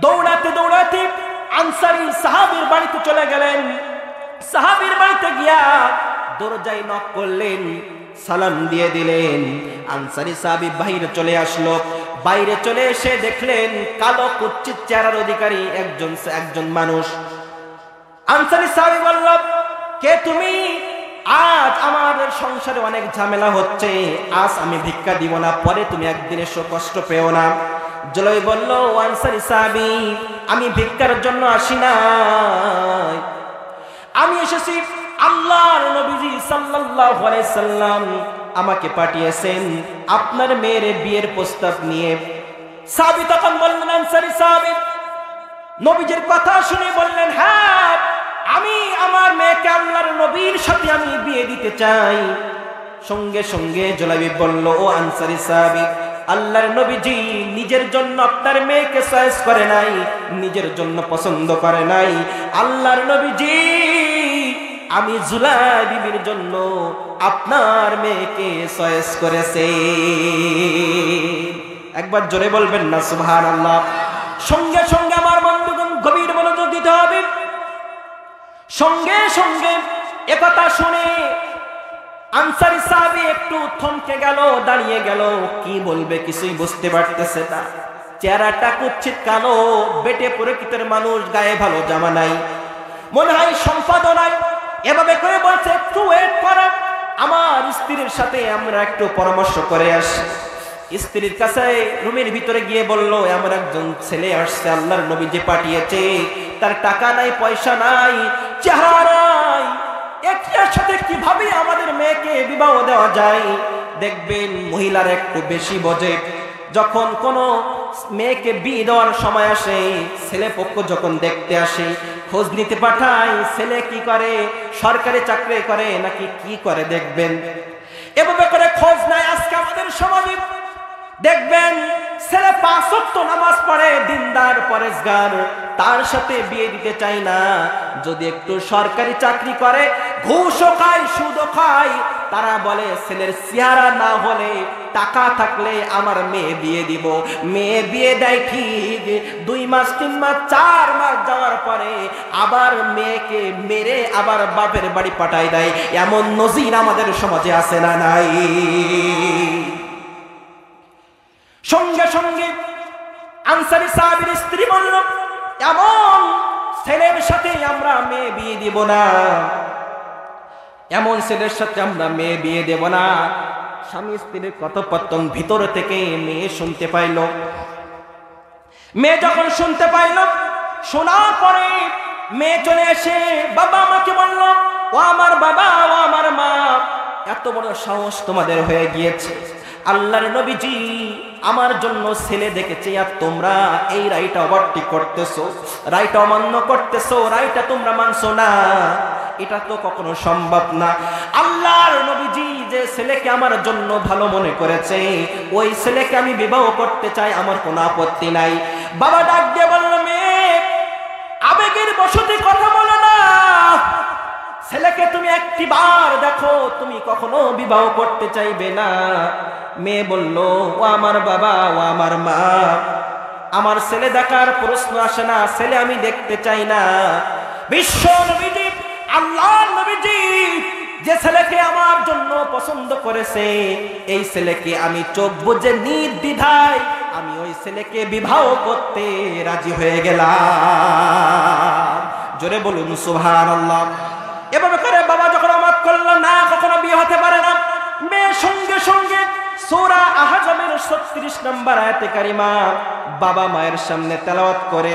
Speaker 1: দৌড়াতে দৌড়াতে আনসারী সাহাবীর বাড়িতে চলে গেলেন। সাহাবীর বাড়িতে গিয়া দরজায় নক করলেন, সালাম দিয়ে দিলেন। আনসারী সাহাবী বাইরে চলে আসলো। বাইরে চলে এসে দেখলেন কালো কুৎসিত চেহারার অধিকারী একজন মানুষ। আনসারী সাহাবী বলল, কে তুমি? আজ আমাদের সংসারে অনেক ঝামেলা হচ্ছে, আজ আমি ভিক্ষা দিব না, পরে তুমি একদিন এসো, কষ্ট পেও না। জুলাইবি বলল, ও আনসারী সাহাবী, আমি ভিক্ষার জন্য আসি নাই, আমি এসেছি আল্লাহর নবীজি সাল্লাল্লাহু আলাইহি সাল্লাম আমাকে পাঠিয়েছেন আপনার মেয়ের বিয়ের প্রস্তাব নিয়ে। সাহাবী তখন বললেন, আনসারী সাহাবী নবীজির কথা শুনে বললেন, হ্যাঁ আমি আমার মেয়েকে আল্লাহর নবীর সাথে আমি বিয়ে দিতে চাই। সঙ্গে সঙ্গে জুলাইবি বলল, ও আনসারী সাহাবী, আল্লাহর নবীজি নিজের জন্য আপনার মেয়েকে চয়েস করে নাই, নিজের জন্য পছন্দ করে নাই, আল্লাহর নবীজি আমি জুলাইবি বিবির জন্য আপনার মেয়েকে চয়েস করেছে। একবার জোরে বলবেন না সুবহানাল্লাহ। সঙ্গে সঙ্গে আমার বন্ধুগণ গভীর মনোযোগ দিতে হবে। সঙ্গে সঙ্গে একথা শুনে আনসারী সাহাবী একটু থমকে গেল, দাঁড়িয়ে গেল, কি বলবে কিছুই বুঝতে পারতেছে না। চেহারাটা কুৎসিত কালো, বেটে প্রকৃতির মানুষ, গায়ে ভালো জামা নাই, মনে হয় সম্পাদন নাই। এভাবে করে বলছে, একটু ওয়েট করো, আমার স্ত্রীর সাথে আমরা একটু পরামর্শ করে আসি। স্ত্রীর কাছে রুমের ভিতরে গিয়ে বলল, আমার একজন ছেলে আসছে, আল্লাহর নবী যে পাঠিয়েছে, তার টাকা নাই, পয়সা নাই, চেহারা নাই, একটার সাথে কিভাবে আমাদের মেয়েকে বিবাহ দেওয়া যায়। দেখবেন মহিলার একটু বেশি বোঝে, যখন কোনো মেয়েকে বিয়ে দেওয়ার সময় আসে, ছেলে পক্ষ যখন দেখতে আসে, খোঁজ নিতে পাঠায়, ছেলে কি করে, সরকারি চাকরি করে নাকি কি করে, দেখবেন এভাবে করে খোঁজ নাই। আজকে আমাদের সমাজে দেখবেন ছেলে 5 ওয়াক্ত নামাজ পড়ে, দিনদার পরেশগার, তার সাথে বিয়ে দিতে চাই না। যদি একটু সরকারি চাকরি করে, ঘুষও খায়, সুদও খায়, তারা বলে ছেলের চেহারা না হলে, টাকা থাকলে আমার মেয়ে বিয়ে দিব। মেয়ে বিয়ে দেয় ঠিক, 2 মাস 3 মাস 4 মাস যাওয়ার পরে আবার মেয়েকে মেরে আবার বাপের বাড়ি পাঠায় দেয়। এমন নজির আমাদের সমাজে আছে না নাই? সঙ্গে সঙ্গে আনসারী সাহাবীর স্ত্রী বলল, এমন ছেলের সাথে আমরা মেয়ে বিয়ে দিব না, এমন ছেলের সাথে আমরা মেয়ে বিয়ে দেব না। স্বামী স্ত্রীর কথোপকথন ভিতর থেকে মেয়ে শুনতে পাইল। মেয়ে যখন শুনতে পাইল, শোনার পরে মেয়ে চলে এসে বাবা আমাকে বলল, ও আমার বাবা, ও আমার মা, এত বড় সাহস তোমাদের হয়ে গিয়েছে, আল্লাহর নবীজি আমার জন্য ছেলে দেখেছে, আর তোমরা এই রায়টা ওভারটেক করতেছো, রায়টা অমান্য করতেছো, রায়টা তোমরা মানছো না, এটা তো কখনো সম্ভব না। আল্লাহর নবীজি যে ছেলেকে আমার জন্য ভালো মনে করেছে, ওই ছেলেকে আমি বিবাহ করতে চাই, আমার কোনো আপত্তি নাই। বাবা ডাক দিয়ে বলল, মেয়ে আবেগের বশতে কথা বলো না, ছেলেকে তুমি একটিবার দেখো, তুমি কখনো বিবাহ করতে চাইবে না। মেয়ে বলল, ও আমার বাবা, ও আমার মা, আমার ছেলে দেখার প্রশ্ন আসে না, ছেলে আমি দেখতে চাই না। বিশ্ব নবীজি, আল্লাহর নবীজি যে ছেলেকে আমার জন্য পছন্দ করেছে, এই ছেলেকে আমি চোখ বুজে নির্দ্বিধায় আমি ওই ছেলেকে বিবাহ করতে রাজি হয়ে গেলাম। জোরে বলুন সুবহানাল্লাহ। এভাবে করে বাবা যখন আমাত করলো, না কখনো বিয়ে হতে পারে না, মেয়ে সঙ্গে সঙ্গে সূরা আহজাবের 36 নম্বর আয়াতে কারিমা বাবা মায়ের সামনে তেলাওয়াত করে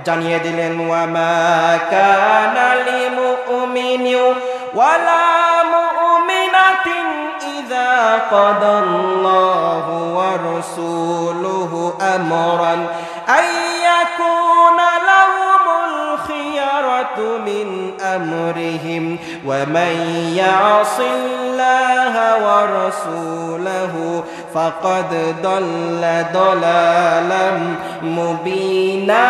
Speaker 1: জানিয়ে দিলেন, ওয়া মা কানা লিমুমিনিন ওয়ালা মুমিনাতিন ইযা কাদাল্লাহু ওয়া রাসূলুহু আমরান আইয়াকুনা লাহুমুল খিয়ারাতু মিন আমরিহিম ওয়া মান ইয়াসিল্লাহা ওয়া রাসূলাহু ফাকাদ দাল্লা দালালাম মুবিনা।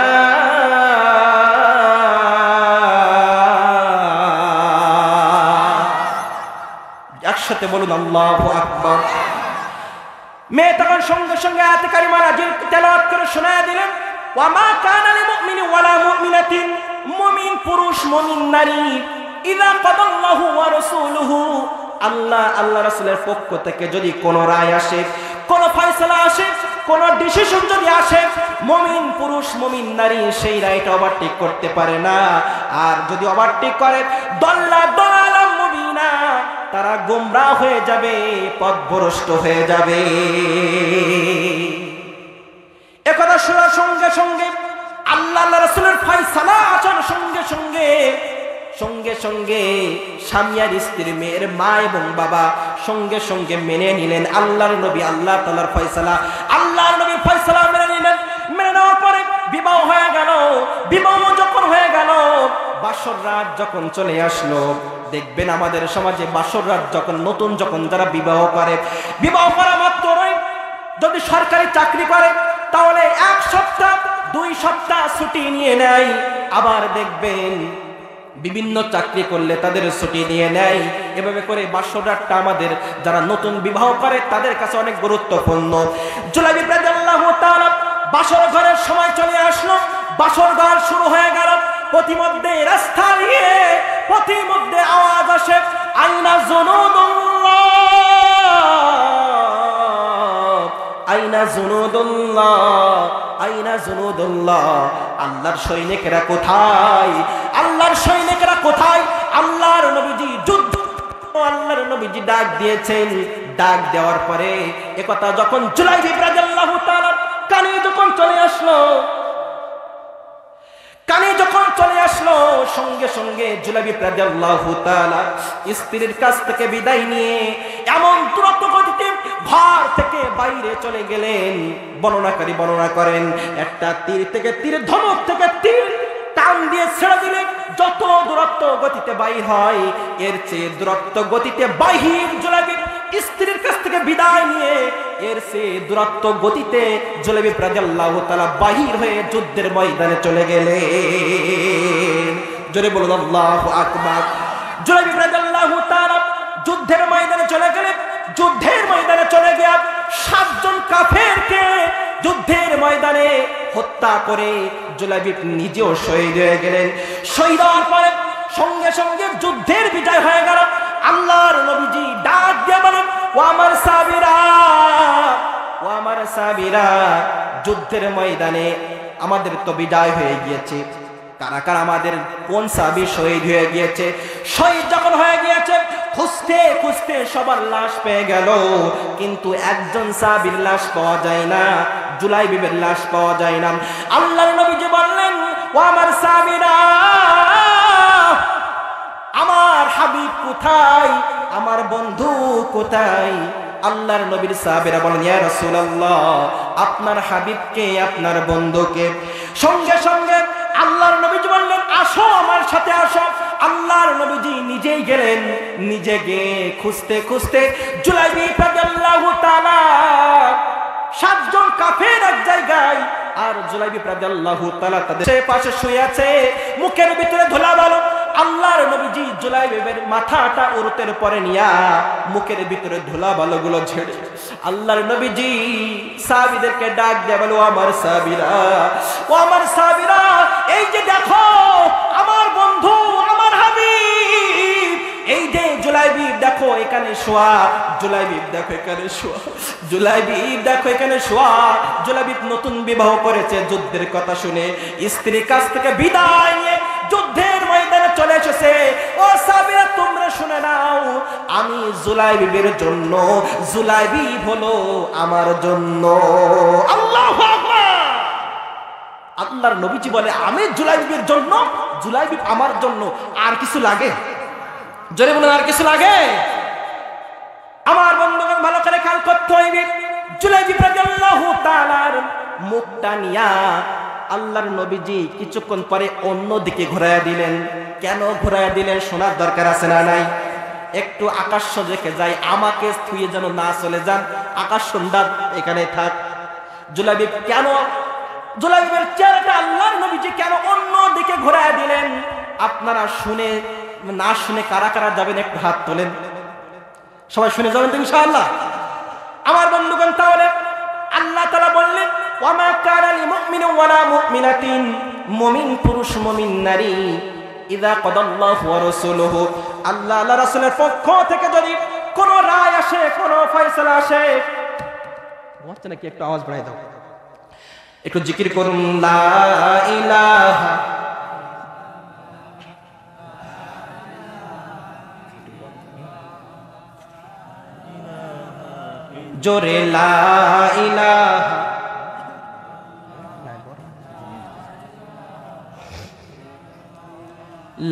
Speaker 1: একসাথে বলুন আল্লাহু আকবার। মেয়ে তখন সঙ্গে সঙ্গে আয়াতে কারিমা নাযিল তেলাওয়াত করে শোনায়া দিলেন, ওয়া মা কানা লিল মুমিনিন ওয়ালা মুমিনাতিন, মুমিন পুরুষ মুমিন নারী, ইযা কাদাল্লাহু ওয়া রাসূলুহু, আল্লাহ রাসূলের পক্ষ থেকে যদি কোন রায় আসে, কোন ফয়সালা আসে, কোন ডিসিশন যদি আসে, মুমিন পুরুষ মুমিন নারী সেই রায়টা ওভারটেক করতে পারে না। আর যদি ওভারটেক করে, দাল্লা দালালাম মুবিনা, তারা গোমরাহ হয়ে যাবে, পথভ্রষ্ট হয়ে যাবে। একথা শোনার সঙ্গে সঙ্গে আল্লাহ রাসূলের ফয়সালা আসার সঙ্গে সঙ্গে সঙ্গে সঙ্গে স্বামী আর স্ত্রীর, মেয়ের মা এবং বাবা সঙ্গে সঙ্গে মেনে নিলেন আল্লাহর নবী, আল্লাহ তাআলার ফয়সালা। আল্লাহর নবী ফয়সালা মেনে নিলেন। মেনে নেওয়ার পরে বিবাহ হয়ে গেল। বিবাহ যখন হয়ে গেল, বাসর রাত যখন চলে আসলো, দেখবেন আমাদের সমাজে বাসর রাত যখন নতুন যখন যারা বিবাহ করে, বিবাহ করা মাত্রই যদি সরকারি চাকরি করে তাহলে 1 সপ্তাহ 2 সপ্তাহ ছুটি নিয়ে নেয়। আবার দেখবেন বিভিন্ন চাকরি করলে তাদের ছুটি নিয়ে নেয়। এভাবে করে বাসর রাতটা আমাদের যারা নতুন বিবাহ করে তাদের কাছে অনেক গুরুত্বপূর্ণ। জুলাইবিব রাদিয়াল্লাহু তাআলা বাসর ঘরের সময় চলে আসলো। বাসর ঘর শুরু হয়ে গেল। প্রতিমধ্যে রাস্তা দিয়ে প্রতিমধ্যে আওয়াজ আসে, আইনা জুনুদুল্লাহ, আইনা জুনুদুল্লাহ, আইনা জুনুদুল্লাহ। আল্লাহর সৈনিকেরা কোথায়? আল্লাহর সৈনিকেরা কোথায়? আল্লাহর নবীজি যুদ্ধ, আল্লাহর নবীজি ডাক দিয়েছেন। ডাক দেওয়ার পরে একথা যখন জুলাইবিব রাদিয়াল্লাহু তাআলা কানে যখন চলে আসলো, কানে যখন চলে আসলো, সঙ্গে সঙ্গে জুলাইবিব রাদিয়াল্লাহু তাআলা স্ত্রীর কাছ থেকে বিদায় নিয়ে এমন দ্রুত গতিতে ঘর থেকে বাইরে চলে গেলেন। বর্ণনাকারী বর্ণনা করেন, একটা তীর থেকে তীর, ধনুক থেকে তীর টান দিয়ে ছেড়ে দিলে যত দূরত্ব গতিতে বাইর হয়, এর চেয়ে দূরত্ব গতিতে বাহির জুলাইবিব স্ত্রীর কাছ থেকে বিদায় নিয়ে এর চেয়ে দূরত্ব গতিতে জুলাইবিব রাদিয়াল্লাহু তাআলা বাহির হয়ে যুদ্ধের ময়দানে চলে গেলেন। জোরে বলুন আল্লাহু আকবার। জুলাইবিব রাদিয়াল্লাহু তাআলা যুদ্ধের ময়দানে চলে গেলেন। যুদ্ধের ময়দানে চলে গিয়ে 7 জন কাফেরকে যুদ্ধের ময়দানে হত্যা করে জুলাইবিব নিজেও শহীদ হয়ে গেলেন। শহীদ হওয়ার পরে সঙ্গে সঙ্গে যুদ্ধের বিজয় হয়ে গেল। আল্লাহর নবীজি ডাক দিয়ে বলেন, ও আমার সাহাবীরা, ও আমার সাহাবীরা, যুদ্ধের ময়দানে আমাদের তো বিজয় হয়ে গিয়েছে। কারা কারা আমাদের কোন সাহাবী শহীদ হয়ে গিয়েছে? শহীদ যখন হয়ে গিয়েছে, খুঁজতে খুঁজতে সবার লাশ পেয়ে গেল, কিন্তু একজন সাহাবীর লাশ পাওয়া যায় না, জুলাইবিবের লাশ পাওয়া যায় না। আল্লাহর নবীজি বললেন, ও আমার সাহাবীরা, আমার হাবিব কোথায়? আমার বন্ধু কোথায়? আল্লাহর নবীর সাহাবীরা বলেন, ইয়া রাসূলুল্লাহ, আপনার হাবিবকে, আপনার বন্ধুকে। সঙ্গে সঙ্গে আল্লাহর নবীজি বললেন, আসো আমার সাথে আসো। আল্লাহর নবীজি নিজেই গেলেন। নিজে গিয়ে খুঁজতে খুঁজতে জুলাইবিব রাদিয়াল্লাহু তাআলা 7 জন কাফের এক জায়গায়, আর জুলাইবিব রাদিয়াল্লাহু তাআলা তাদের পাশে শুয়ে আছে, মুখের ভিতরে ধুলাবালু। আল্লাহর নবীজি জুলাইবিবের মাথাটা উরুতের পরে নিয়া মুখের ভিতরে ধুলাবালুগুলো ঝেড়ে আল্লাহর নবীজি সাহাবীদেরকে ডাক দিয়ে বলে, ও আমার সাহাবীরা, ও আমার সাহাবীরা, এই যে দেখো আমার বন্ধু, আমার হাবিব, এই যে জুলাইবিব দেখো এখানে শোয়া, জুলাইবিব দেখো এখানে শোয়া, জুলাইবিব দেখো এখানে শোয়া। জুলাইবিব নতুন বিবাহ করেছে। যুদ্ধের কথা শুনে স্ত্রীর কাছ থেকে বিদায় নিয়ে যুদ্ধের ময়দানে চলে এসেছে। ও সাহাবীরা, তোমরা শুনে নাও, আমি জুলাইবিবের জন্য, জুলাইবিব হলো আমার জন্য। আল্লাহু আকবার। আল্লাহর নবীজি বলে, আমি জুলাইবিবের জন্য, জুলাইবিব আমার জন্য। আর কিছু লাগে? জোরে বলুন, আর কিছু লাগে? আমার বন্ধুগণ, ভালো করে খেয়াল করতে হইবে। জুলাইবিব রাদিয়াল্লাহু তাআলার মুখটা নিয়া আল্লাহর নবীজি কিছুক্ষণ পরে অন্য দিকে ঘোরায়া দিলেন। কেন ঘোরায়া দিলেন শোনার দরকার আছে না নাই? একটু আকাশ দেখে যাই, আমাকে ছুঁয়ে যেন না চলে যান, আকাশ সন্ধ্যা এখানে থাক। জুলাইবিব কেন, জুলাইবিবের চেহারাটা আল্লাহর নবীজি কেন অন্য দিকে ঘোরায়া দিলেন? আপনারা শুনে না শুনে কারা কারা যাবেন একটু হাত তোলেন। সবাই শুনে যাবেন তো ইনশাআল্লাহ? আমার বন্ধুগণ, তাহলে আল্লাহ তাআলা বললেন, ওয়ামা কানা লিমুমিনিন ওয়ালা মুমিনাতিন, মুমিন পুরুষ মুমিন নারী, ইযা কাদাল্লাহু ওয়া রাসূলুহু, আল্লাহ আল্লাহ রাসূলের পক্ষ থেকে যদি কোন রায় আসে, কোন ফয়সালা আসে, ওয়াচ্চা নাকি একটু আওয়াজ বাড়াই দাও, একটু জিকির করুন, লা ইলাহা, জোরে লা ইলাহা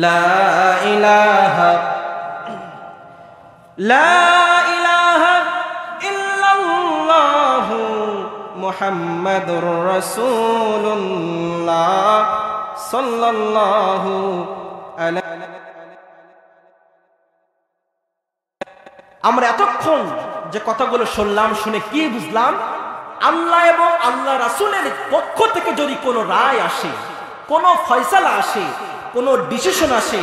Speaker 1: লা ইলাহা লা ইলাহা ইল্লাল্লাহু মুহাম্মাদুর রাসূলুল্লাহ সাল্লাল্লাহু আলাইহি। আমরা এতক্ষণ যে কথাগুলো শুনলাম, শুনে কি বুঝলাম? আল্লাহ এবং আল্লাহ রাসূলের পক্ষ থেকে যদি কোনো রায় আসে, কোনো ফয়সালা আসে, কোনো ডিসিশন আসে,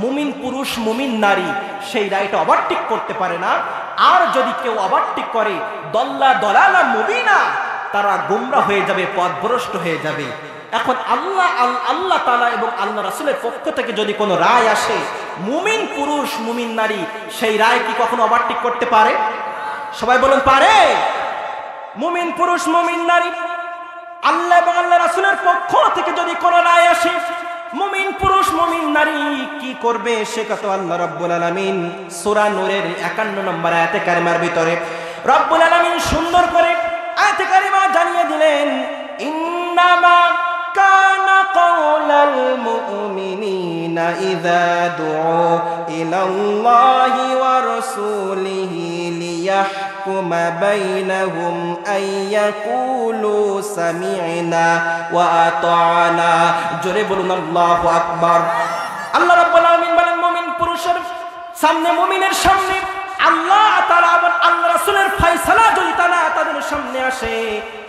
Speaker 1: মুমিন পুরুষ মুমিন নারী সেই রায়টা ওভারটেক করতে পারে না। আর যদি কেউ ওভারটেক করে, দল্লা দলালা মুবিনা, তারা গোমরাহ হয়ে যাবে, পথভ্রষ্ট হয়ে যাবে। এখন আল্লাহ তাআলা এবং আল্লাহ রাসূলের পক্ষ থেকে যদি কোনো রায় আসে, মুমিন পুরুষ মুমিন নারী সেই রায় কি কখনো ওভারটেক করতে পারে? সবাই বলুন, পারে? মুমিন পুরুষ মুমিন নারী আল্লাহ এবং আল্লাহ রাসূলের পক্ষ থেকে যদি কোনো রায় আসে, মুমিন পুরুষ মুমিন নারী কি করবে সে কথা আল্লাহ রাব্বুল আলামিন সূরা নূরের 51 নম্বর আয়াতে কারিমার ভিতরে রাব্বুল আলামিন সুন্দর করে আয়াতে কারিমা জানিয়ে দিলেন, ইন্নামা কানা কাওলাল মুমিনিনা ইযা দুউ ইলাল্লাহি ওয়া রাসূলিহি লিয়াহকুমা বাইনাহুম আইয়াকুলু সামি'না ওয়া আতা'না। জোরে বলুন আল্লাহু আকবার। আল্লাহ রাব্বুল আলামিন বলেন, মুমিন পুরুষের সামনে, মুমিনের সামনে আল্লাহ তাআলা এবং আল্লাহ রাসূলের ফয়সালা যদি তাদের সামনে আসে,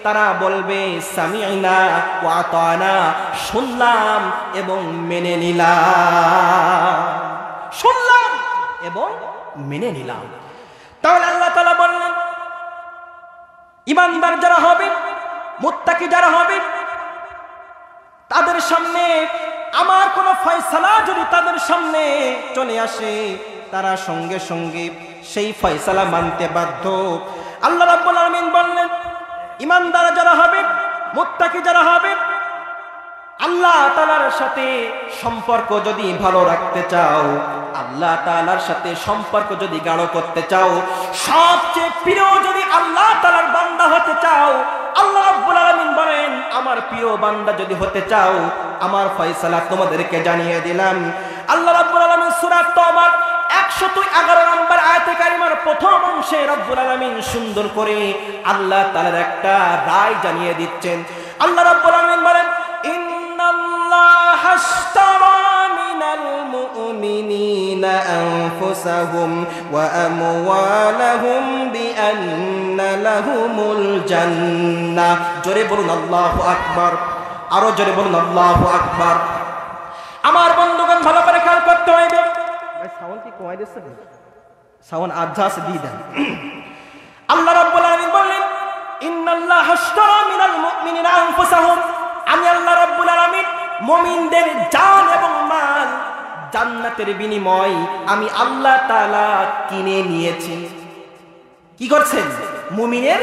Speaker 1: তারা বলবে সামি'না ওয়া আতা'না, শুনলাম এবং মেনে নিলাম, শুনলাম এবং মেনে নিলাম। তাহলে আল্লাহ তাআলা বললেন, ঈমানদার যারা হবে, মুত্তাকি যারা হবে, তাদের সামনে আমার কোন ফয়সালা যদি তাদের সামনে চলে আসে, তারা সঙ্গে সঙ্গে সেই ফয়সালা মানতে বাধ্য। আল্লাহ রাব্বুল আলামিন বললেন, ঈমানদার যারা হবে, মুত্তাকি যারা হবে, আল্লাহ তাআলার সাথে সম্পর্ক যদি ভালো রাখতে চাও, আল্লাহ তাআলার সাথে সম্পর্ক যদি গাঢ় করতে চাও, সবচেয়ে প্রিয় যদি আল্লাহ তাআলার বান্দা হতে চাও, আল্লাহ রাব্বুল আলামিন বলেন, আমার প্রিয় বান্দা যদি হতে চাও, আমার ফয়সালা তোমাদেরকে জানিয়ে দিলাম। আল্লাহ রাব্বুল আলামিন সূরা তাওবা 111 নম্বর আয়াতে কারিমার প্রথম অংশে রাব্বুল আলামিন সুন্দর করে আল্লাহ তাআলার একটা রায় জানিয়ে দিচ্ছেন। আল্লাহ রাব্বুল আলামিন বলেন, ইন্নাল্লাহা আশতারা মিনাল মুমিনিনা আনফুসাহুম ওয়া আমওয়ালাহুম বিআন্না লাহুমুল জান্নাহ। জোরে বলুন আল্লাহু আকবার, আরো জোরে বলুন আল্লাহু আকবার। আমার বন্ধুগণ, ভালো করে খেয়াল করতে হইবে। সাউন্ড কি কমাই দিচ্ছেন? সাউন্ড আজাস দিয়ে দেন। আল্লাহ রাব্বুল আলামিন বললেন, ইন্নাল্লাহা আশতারা মিনাল মুমিনিনা আনফুসাহুম, আমি আল্লাহ রাব্বুল আলামিন মুমিনদের জান এবং মাল জান্নাতের বিনিময় আমি আল্লাহ তাআলা কিনে নিয়েছি। কি করছেন? মুমিনের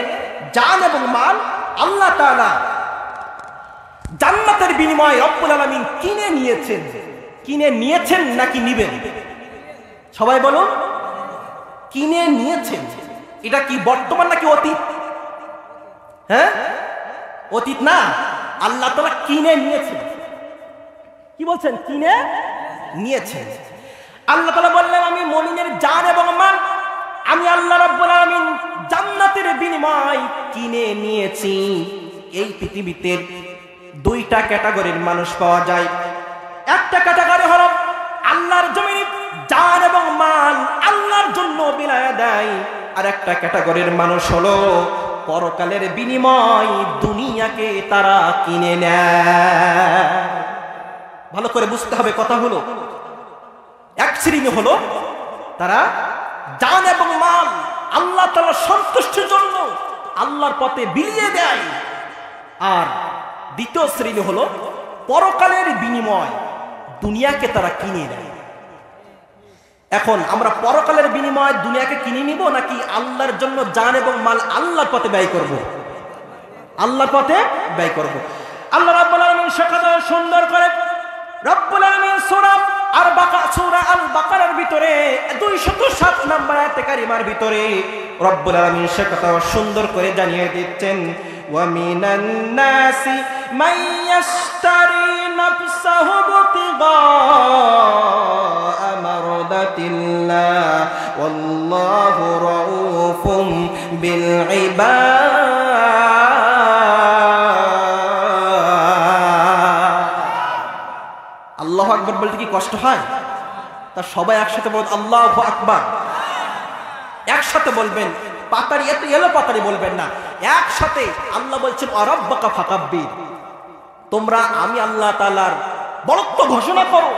Speaker 1: জান এবং মাল আল্লাহ তাআলা জান্নাতের বিনিময় রব্বুল আলামিন কিনে নিয়েছেন। কিনে নিয়েছেন নাকি নিবেন? সবাই বলুন, কিনে নিয়েছেন। এটা কি বর্তমান নাকি অতীত? হ্যাঁ, অতীত না, আল্লাহ তাআলা কিনে নিয়েছেন। কি বলছেন? কিনে নিয়েছেন। আল্লাহ তাআলা বললেন, আমি মুমিনের জান এবং মাল আমি আল্লাহ রাব্বুল আলামিন জান্নাতের বিনিময় কিনে নিয়েছি। এই পৃথিবীতে দুইটা ক্যাটাগরির মানুষ পাওয়া যায়। একটা ক্যাটাগরি হলো আল্লাহর জমিনে জান এবং মাল আল্লাহর জন্য বিলায়া দেয়, আর একটা ক্যাটাগরির মানুষ হলো পরকালের বিনিময় দুনিয়াকে তারা কিনে নেয়। ভালো করে বুঝতে হবে কথা হলো, এক শ্রেণী হলো তারা জান এবং মাল আল্লাহ তাআলার সন্তুষ্টির জন্য আল্লাহর পথে বিলিয়ে দেয়, আর দ্বিতীয় শ্রেণী হলো পরকালের বিনিময় দুনিয়াকে তারা কিনে নেয়। এখন আমরা পরকালের বিনিময় দুনিয়াকে কিনে নিব নাকি আল্লাহর জন্য জান এবং মাল আল্লাহর পথে ব্যয় করব? আল্লাহর পথে ব্যয় করব। আল্লাহ রাব্বুল আলামিন সেখানে সুন্দর করে রব্বুল আলামিন সূরা সূরা আল বাকারার ভিতরে 207 নম্বর আয়াতে কারিমার ভিতরে রব্বুল আলামিন সে কথা সুন্দর করে জানিয়ে দিচ্ছেন, ওয়া মিনান নাসি মান ইয়াশতারি নাফসাহু বিতিগা মারদাতিল্লাহ ওয়াল্লাহু রাউফুম বিল ইবাদ। আল্লাহু আকবার বলতে কি কষ্ট হয়? তা সবাই একসাথে বলুন আল্লাহু আকবার। একসাথে বলবেন, পাতারি এত এলো পাতারি বলবেন না, একসাথে। আল্লাহ বলছেন অরাব্বাকা ফাকাব্বির, তোমরা আমি আল্লাহ তাআলার বড়ত্ব ঘোষণা করো।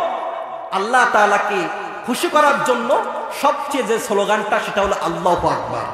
Speaker 1: আল্লাহ তাআলাকে খুশি করার জন্য সবচেয়ে যে স্লোগানটা সেটা হলো আল্লাহু আকবার।